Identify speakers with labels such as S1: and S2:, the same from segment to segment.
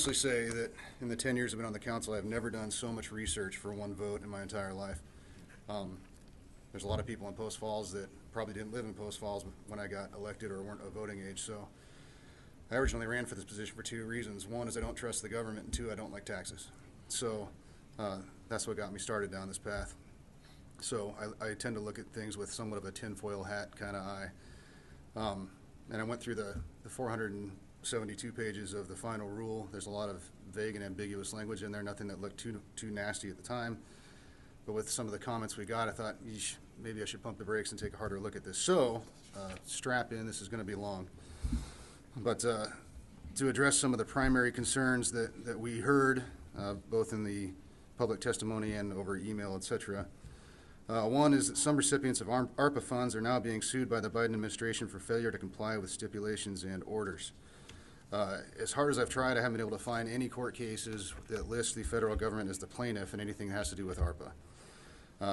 S1: Say that in the 10 years I've been on the council, I've never done so much research for one vote in my entire life. There's a lot of people in Post Falls that probably didn't live in Post Falls when I got elected or weren't of voting age. So I originally ran for this position for two reasons. One is I don't trust the government, and two, I don't like taxes. So that's what got me started down this path. So I tend to look at things with somewhat of a tinfoil hat kind of eye. And I went through the 472 pages of the final rule. There's a lot of vague and ambiguous language in there, nothing that looked too nasty at the time. But with some of the comments we got, I thought, maybe I should pump the brakes and take a harder look at this. So strap in, this is going to be long. But to address some of the primary concerns that we heard, both in the public testimony and over email, etc. One is that some recipients of ARPA funds are now being sued by the Biden administration for failure to comply with stipulations and orders. As hard as I've tried, I haven't been able to find any court cases that list the federal government as the plaintiff in anything that has to do with ARPA.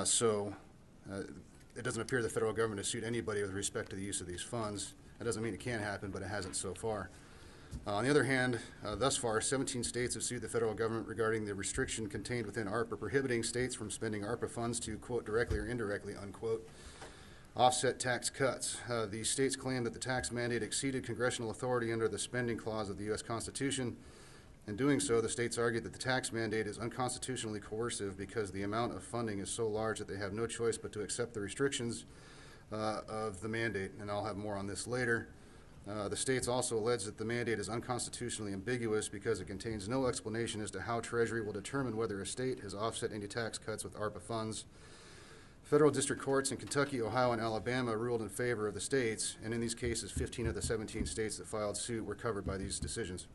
S1: So it doesn't appear the federal government has sued anybody with respect to the use of these funds. That doesn't mean it can't happen, but it hasn't so far. On the other hand, thus far, 17 states have sued the federal government regarding the restriction contained within ARPA prohibiting states from spending ARPA funds to, quote, directly or indirectly, unquote, offset tax cuts. The states claim that the tax mandate exceeded congressional authority under the spending clause of the U.S. Constitution. In doing so, the states argued that the tax mandate is unconstitutionally coercive because the amount of funding is so large that they have no choice but to accept the restrictions of the mandate, and I'll have more on this later. The states also allege that the mandate is unconstitutionally ambiguous because it contains no explanation as to how Treasury will determine whether a state has offset any tax cuts with ARPA funds. Federal district courts in Kentucky, Ohio, and Alabama ruled in favor of the states, and in these cases, 15 of the 17 states that filed suit were covered by these decisions.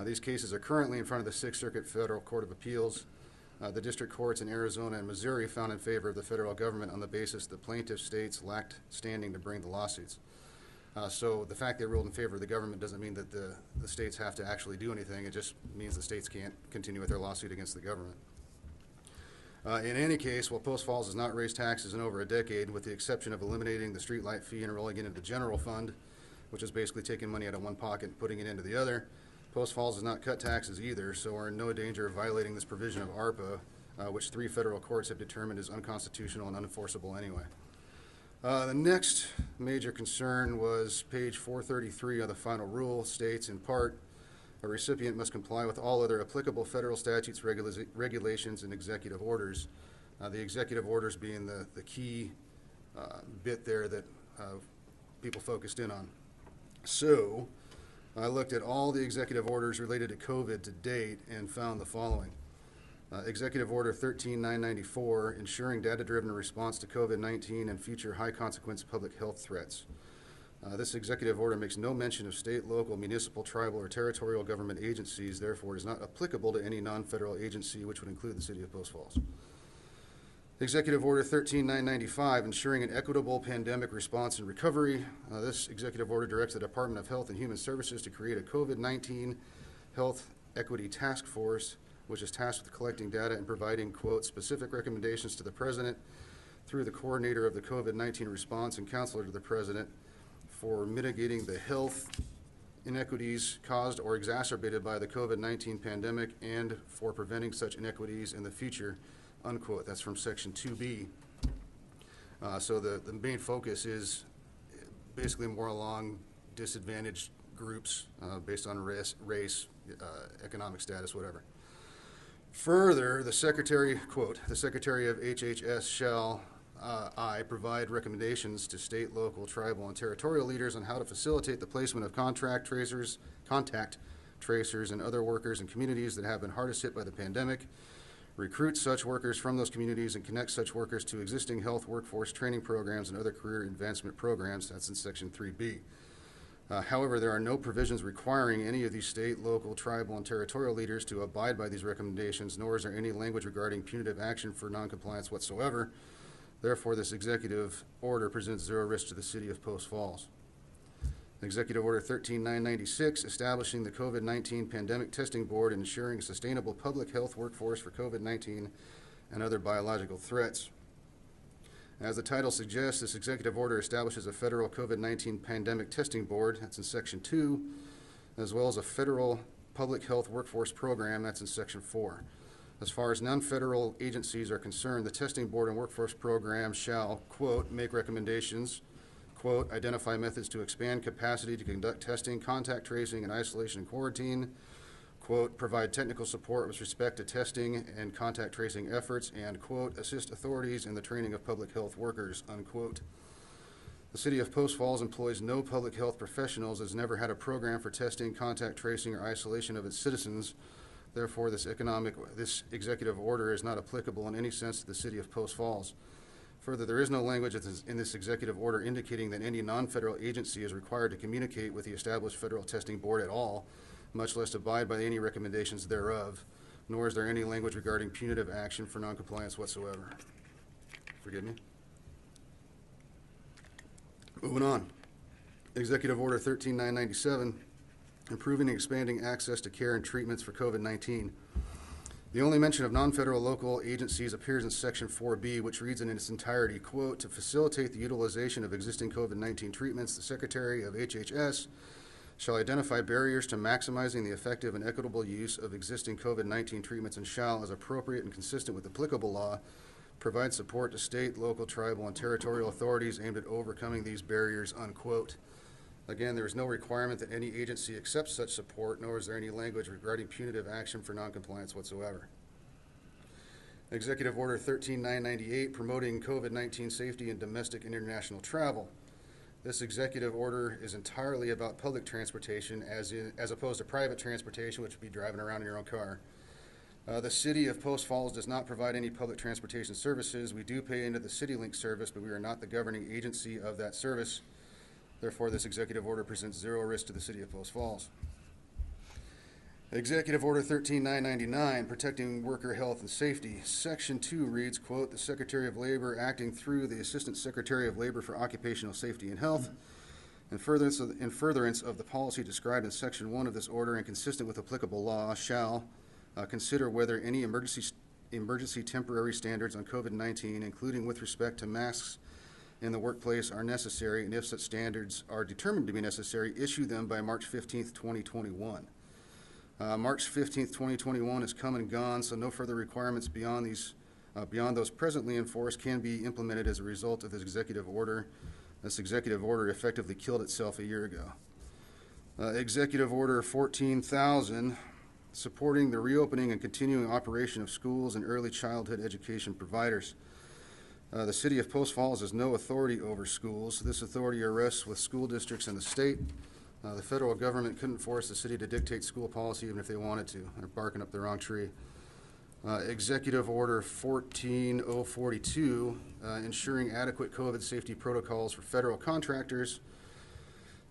S1: These cases are currently in front of the Sixth Circuit Federal Court of Appeals. The district courts in Arizona and Missouri found in favor of the federal government on the basis that plaintiff states lacked standing to bring the lawsuits. So the fact they ruled in favor of the government doesn't mean that the states have to actually do anything. It just means the states can't continue with their lawsuit against the government. In any case, while Post Falls has not raised taxes in over a decade, with the exception of eliminating the streetlight fee and rolling it into the general fund, which is basically taking money out of one pocket and putting it into the other, Post Falls has not cut taxes either, so we're in no danger of violating this provision of ARPA, which 3 federal courts have determined is unconstitutional and unenforceable anyway. The next major concern was page 433 of the final rule states, in part, a recipient must comply with all other applicable federal statutes, regulations, and executive orders. The executive orders being the key bit there that people focused in on. So I looked at all the executive orders related to COVID to date and found the following. Executive Order 13994, ensuring data-driven response to COVID-19 and future high-consequence public health threats. This executive order makes no mention of state, local, municipal, tribal, or territorial government agencies, therefore it is not applicable to any non-federal agency, which would include the city of Post Falls. Executive Order 13995, ensuring an equitable pandemic response and recovery. This executive order directs the Department of Health and Human Services to create a COVID-19 Health Equity Task Force, which is tasked with collecting data and providing, quote, specific recommendations to the President through the coordinator of the COVID-19 response and counselor to the President for mitigating the health inequities caused or exacerbated by the COVID-19 pandemic and for preventing such inequities in the future, unquote. That's from Section 2B. So the main focus is basically more along disadvantaged groups based on race, economic status, whatever. Further, the Secretary, quote, the Secretary of HHS shall I provide recommendations to state, local, tribal, and territorial leaders on how to facilitate the placement of contact tracers, and other workers in communities that have been hardest hit by the pandemic, recruit such workers from those communities, and connect such workers to existing health workforce training programs and other career advancement programs. That's in Section 3B. However, there are no provisions requiring any of these state, local, tribal, and territorial leaders to abide by these recommendations, nor is there any language regarding punitive action for noncompliance whatsoever. Therefore, this executive order presents zero risk to the city of Post Falls. Executive Order 13996, establishing the COVID-19 Pandemic Testing Board and ensuring a sustainable public health workforce for COVID-19 and other biological threats. As the title suggests, this executive order establishes a federal COVID-19 Pandemic Testing Board, that's in Section 2, as well as a federal public health workforce program. That's in section 4. As far as non-federal agencies are concerned, the testing board and workforce program shall, quote, make recommendations, quote, identify methods to expand capacity to conduct testing, contact tracing, and isolation and quarantine, quote, provide technical support with respect to testing and contact tracing efforts, and, quote, assist authorities in the training of public health workers, unquote. The City of Post Falls employs no public health professionals, has never had a program for testing, contact tracing, or isolation of its citizens. Therefore, this executive order is not applicable in any sense to the City of Post Falls. Further, there is no language in this executive order indicating that any non-federal agency is required to communicate with the established federal testing board at all, much less abide by any recommendations thereof, nor is there any language regarding punitive action for noncompliance whatsoever. Forgive me. Moving on. Executive Order 13997, improving and expanding access to care and treatments for COVID-19. The only mention of non-federal local agencies appears in Section 4B, which reads in its entirety, quote, to facilitate the utilization of existing COVID-19 treatments, the Secretary of HHS shall identify barriers to maximizing the effective and equitable use of existing COVID-19 treatments and shall, as appropriate and consistent with applicable law, provide support to state, local, tribal, and territorial authorities aimed at overcoming these barriers, unquote. Again, there is no requirement that any agency accepts such support, nor is there any language regarding punitive action for noncompliance whatsoever. Executive Order 13998, promoting COVID-19 safety in domestic and international travel. This executive order is entirely about public transportation as opposed to private transportation, which would be driving around in your own car. The City of Post Falls does not provide any public transportation services. We do pay into the CityLink service, but we are not the governing agency of that service. Therefore, this executive order presents zero risk to the City of Post Falls. Executive Order 13999, protecting worker health and safety. Section 2 reads, quote, the Secretary of Labor acting through the Assistant Secretary of Labor for Occupational Safety and Health, in furtherance of the policy described in Section 1 of this order and consistent with applicable law, shall consider whether any emergency temporary standards on COVID-19, including with respect to masks in the workplace, are necessary, and if such standards are determined to be necessary, issue them by March 15th, 2021. March 15th, 2021 has come and gone, so no further requirements beyond those presently enforced can be implemented as a result of this executive order. This executive order effectively killed itself a year ago. Executive Order 14,000, supporting the reopening and continuing operation of schools and early childhood education providers. The City of Post Falls has no authority over schools. This authority rests with school districts and the state. The federal government couldn't force the city to dictate school policy even if they wanted to. They're barking up the wrong tree. Executive Order 14042, ensuring adequate COVID safety protocols for federal contractors.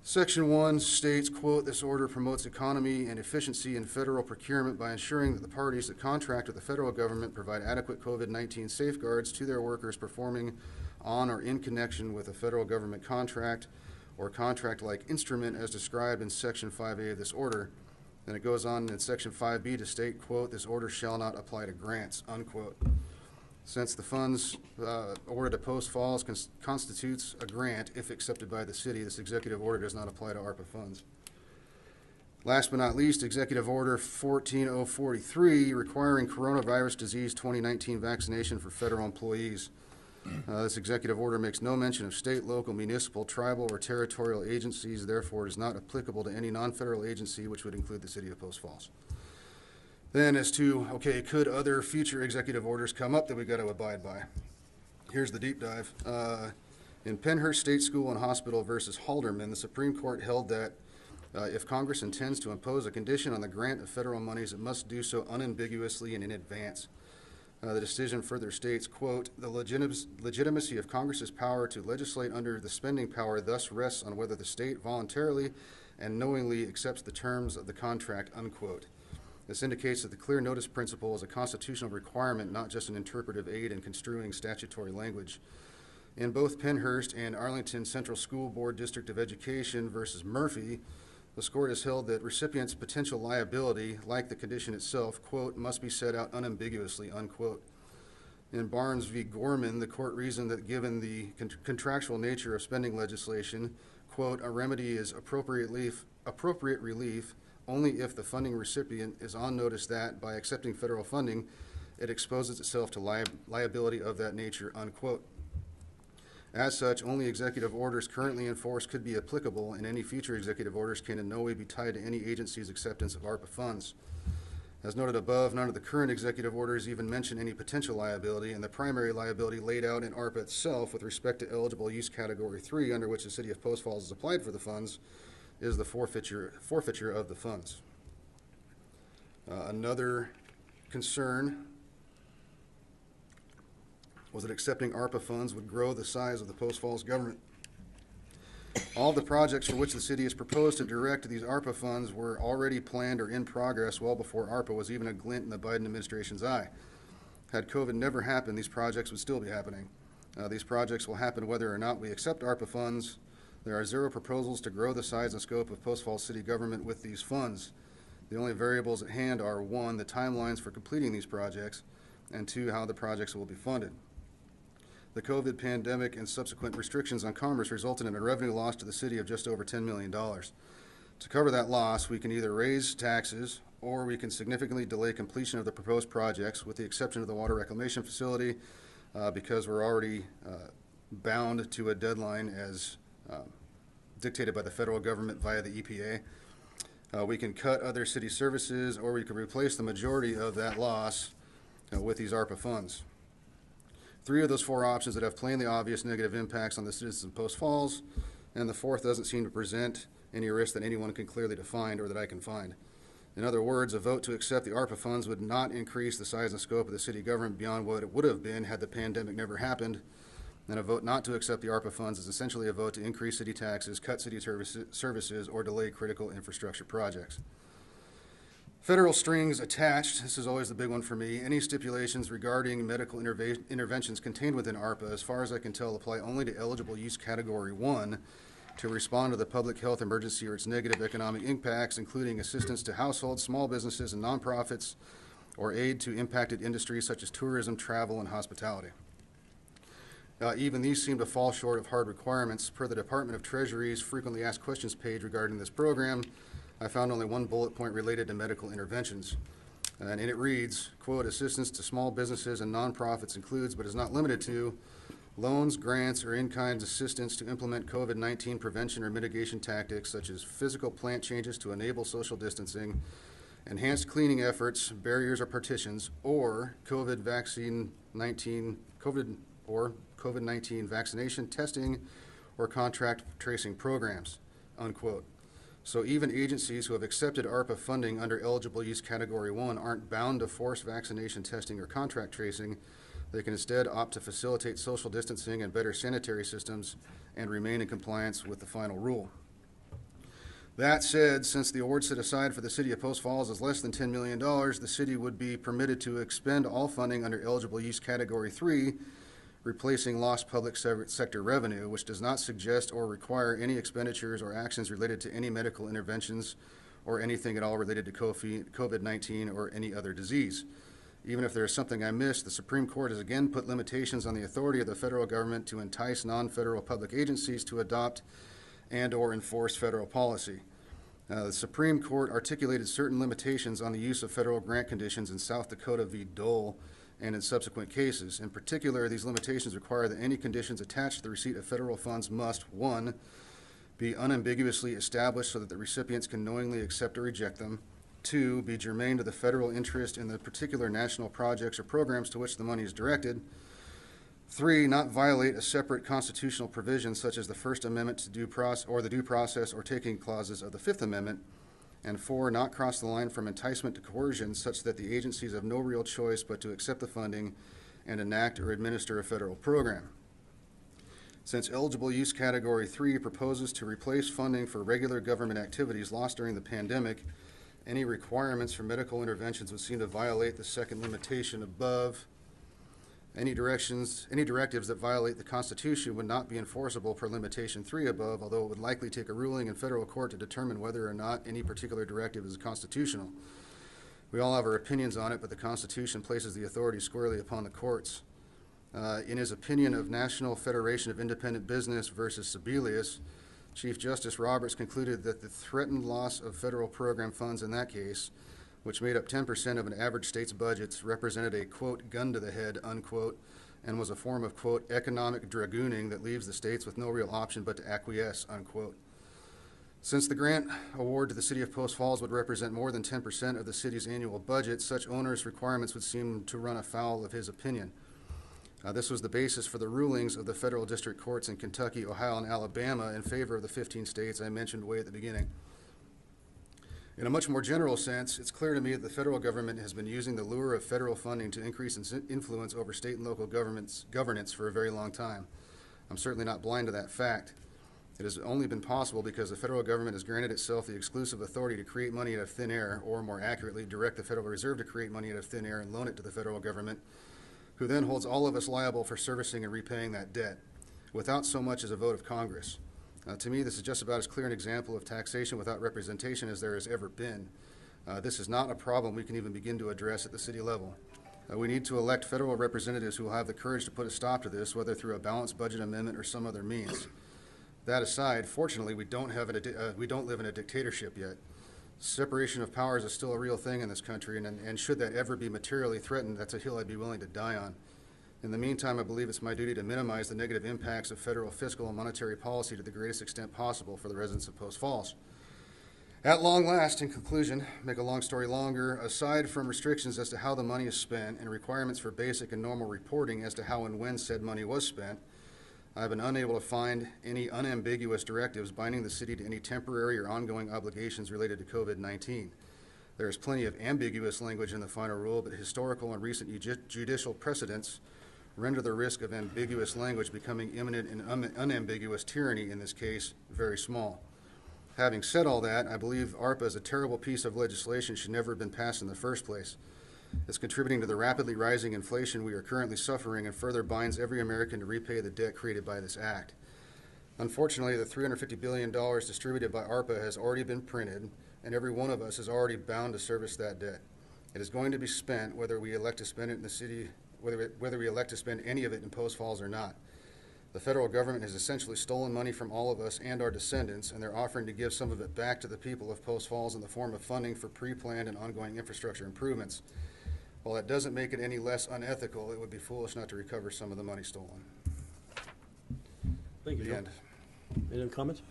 S1: Section 1 states, quote, this order promotes economy and efficiency in federal procurement by ensuring that the parties that contract with the federal government provide adequate COVID-19 safeguards to their workers performing on or in connection with a federal government contract or contract-like instrument as described in Section 5A of this order. Then it goes on in Section 5B to state, quote, this order shall not apply to grants, unquote. Since the funds awarded to Post Falls constitutes a grant if accepted by the city, this executive order does not apply to ARPA funds. Last but not least, Executive Order 14043, requiring coronavirus disease 2019 vaccination for federal employees. This executive order makes no mention of state, local, municipal, tribal, or territorial agencies. Therefore, it is not applicable to any non-federal agency, which would include the City of Post Falls. Then as to, okay, could other future executive orders come up that we've got to abide by? Here's the deep dive. In Pennhurst State School and Hospital versus Halderman, the Supreme Court held that if Congress intends to impose a condition on the grant of federal monies, it must do so unambiguously and in advance. The decision further states, quote, the legitimacy of Congress's power to legislate under the spending power thus rests on whether the state voluntarily and knowingly accepts the terms of the contract, unquote. This indicates that the clear notice principle is a constitutional requirement, not just an interpretive aid in construing statutory language. In both Pennhurst and Arlington Central School Board District of Education versus Murphy, the court has held that recipients' potential liability, like the condition itself, quote, must be set out unambiguously, unquote. In Barnes v. Gorman, the court reasoned that given the contractual nature of spending legislation, quote, a remedy is appropriate relief only if the funding recipient is on notice that, by accepting federal funding, it exposes itself to liability of that nature, unquote. As such, only executive orders currently in force could be applicable, and any future executive orders can in no way be tied to any agency's acceptance of ARPA funds. As noted above, none of the current executive orders even mention any potential liability, and the primary liability laid out in ARPA itself with respect to eligible use category 3, under which the city of Post Falls has applied for the funds, is the forfeiture of the funds. Another concern was that accepting ARPA funds would grow the size of the Post Falls government. All the projects for which the city has proposed to direct these ARPA funds were already planned or in progress well before ARPA was even a glint in the Biden administration's eye. Had COVID never happened, these projects would still be happening. These projects will happen whether or not we accept ARPA funds. There are zero proposals to grow the size and scope of Post Falls city government with these funds. The only variables at hand are, 1, the timelines for completing these projects, and 2, how the projects will be funded. The COVID pandemic and subsequent restrictions on commerce resulted in a revenue loss to the city of just over $10 million. To cover that loss, we can either raise taxes or we can significantly delay completion of the proposed projects, with the exception of the water reclamation facility, because we're already bound to a deadline as dictated by the federal government via the EPA. We can cut other city services, or we can replace the majority of that loss with these ARPA funds. 3 of those 4 options that have plainly obvious negative impacts on the citizens of Post Falls, and the 4th doesn't seem to present any risk that anyone can clearly define or that I can find. In other words, a vote to accept the ARPA funds would not increase the size and scope of the city government beyond what it would have been had the pandemic never happened, and a vote not to accept the ARPA funds is essentially a vote to increase city taxes, cut city services, or delay critical infrastructure projects. Federal strings attached, this is always the big one for me. Any stipulations regarding medical interventions contained within ARPA, as far as I can tell, apply only to eligible use category 1 to respond to the public health emergency or its negative economic impacts, including assistance to households, small businesses, and nonprofits, or aid to impacted industries such as tourism, travel, and hospitality. Even these seem to fall short of hard requirements. Per the Department of Treasury's frequently asked questions page regarding this program, I found only one bullet point related to medical interventions. And it reads, quote, assistance to small businesses and nonprofits includes, but is not limited to, loans, grants, or in-kind assistance to implement COVID-19 prevention or mitigation tactics, such as physical plant changes to enable social distancing, enhanced cleaning efforts, barriers or partitions, or COVID-19 vaccination testing or contract tracing programs, unquote. So even agencies who have accepted ARPA funding under eligible use category 1 aren't bound to force vaccination testing or contract tracing. They can instead opt to facilitate social distancing and better sanitary systems and remain in compliance with the final rule. That said, since the award set aside for the city of Post Falls is less than $10 million, the city would be permitted to expend all funding under eligible use category 3, replacing lost public sector revenue, which does not suggest or require any expenditures or actions related to any medical interventions or anything at all related to COVID-19 or any other disease. Even if there is something I missed, the Supreme Court has again put limitations on the authority of the federal government to entice non-federal public agencies to adopt and or enforce federal policy. The Supreme Court articulated certain limitations on the use of federal grant conditions in South Dakota v. Dole and in subsequent cases. In particular, these limitations require that any conditions attached to the receipt of federal funds must, 1, be unambiguously established so that the recipients can knowingly accept or reject them, 2, be germane to the federal interest in the particular national projects or programs to which the money is directed, 3, not violate a separate constitutional provision such as the First Amendment to due process or taking clauses of the Fifth Amendment, and 4, not cross the line from enticement to coercion such that the agencies have no real choice but to accept the funding and enact or administer a federal program. Since eligible use category 3 proposes to replace funding for regular government activities lost during the pandemic, any requirements for medical interventions would seem to violate the second limitation above. Any directives that violate the Constitution would not be enforceable per limitation 3 above, although it would likely take a ruling in federal court to determine whether or not any particular directive is constitutional. We all have our opinions on it, but the Constitution places the authority squarely upon the courts. In his opinion of National Federation of Independent Business versus Sebelius, Chief Justice Roberts concluded that the threatened loss of federal program funds in that case, which made up 10% of an average state's budgets, represented a, quote, gun to the head, unquote, and was a form of, quote, economic dragooning that leaves the states with no real option but to acquiesce, unquote. Since the grant award to the city of Post Falls would represent more than 10% of the city's annual budget, such onerous requirements would seem to run afoul of his opinion. This was the basis for the rulings of the federal district courts in Kentucky, Ohio, and Alabama in favor of the 15 states I mentioned way at the beginning. In a much more general sense, it's clear to me that the federal government has been using the lure of federal funding to increase its influence over state and local governance for a very long time. I'm certainly not blind to that fact. It has only been possible because the federal government has granted itself the exclusive authority to create money out of thin air, or more accurately, direct the Federal Reserve to create money out of thin air and loan it to the federal government, who then holds all of us liable for servicing and repaying that debt, without so much as a vote of Congress. To me, this is just about as clear an example of taxation without representation as there has ever been. This is not a problem we can even begin to address at the city level. We need to elect federal representatives who will have the courage to put a stop to this, whether through a balanced budget amendment or some other means. That aside, fortunately, we don't live in a dictatorship yet. Separation of powers is still a real thing in this country, and should that ever be materially threatened, that's a hill I'd be willing to die on. In the meantime, I believe it's my duty to minimize the negative impacts of federal fiscal and monetary policy to the greatest extent possible for the residents of Post Falls. At long last, in conclusion, make a long story longer, aside from restrictions as to how the money is spent and requirements for basic and normal reporting as to how and when said money was spent, I've been unable to find any unambiguous directives binding the city to any temporary or ongoing obligations related to COVID-19. There is plenty of ambiguous language in the final rule, but historical and recent judicial precedents render the risk of ambiguous language becoming imminent and unambiguous tyranny in this case very small. Having said all that, I believe ARPA is a terrible piece of legislation should never have been passed in the first place. It's contributing to the rapidly rising inflation we are currently suffering and further binds every American to repay the debt created by this act. Unfortunately, the $350 billion distributed by ARPA has already been printed, and every one of us is already bound to service that debt. It is going to be spent whether we elect to spend it in the city, whether we elect to spend any of it in Post Falls or not. The federal government has essentially stolen money from all of us and our descendants, and they're offering to give some of it back to the people of Post Falls in the form of funding for pre-planned and ongoing infrastructure improvements. While that doesn't make it any less unethical, it would be foolish not to recover some of the money stolen.
S2: Thank you,
S1: The
S2: Joe.
S1: end.
S2: Any other comments?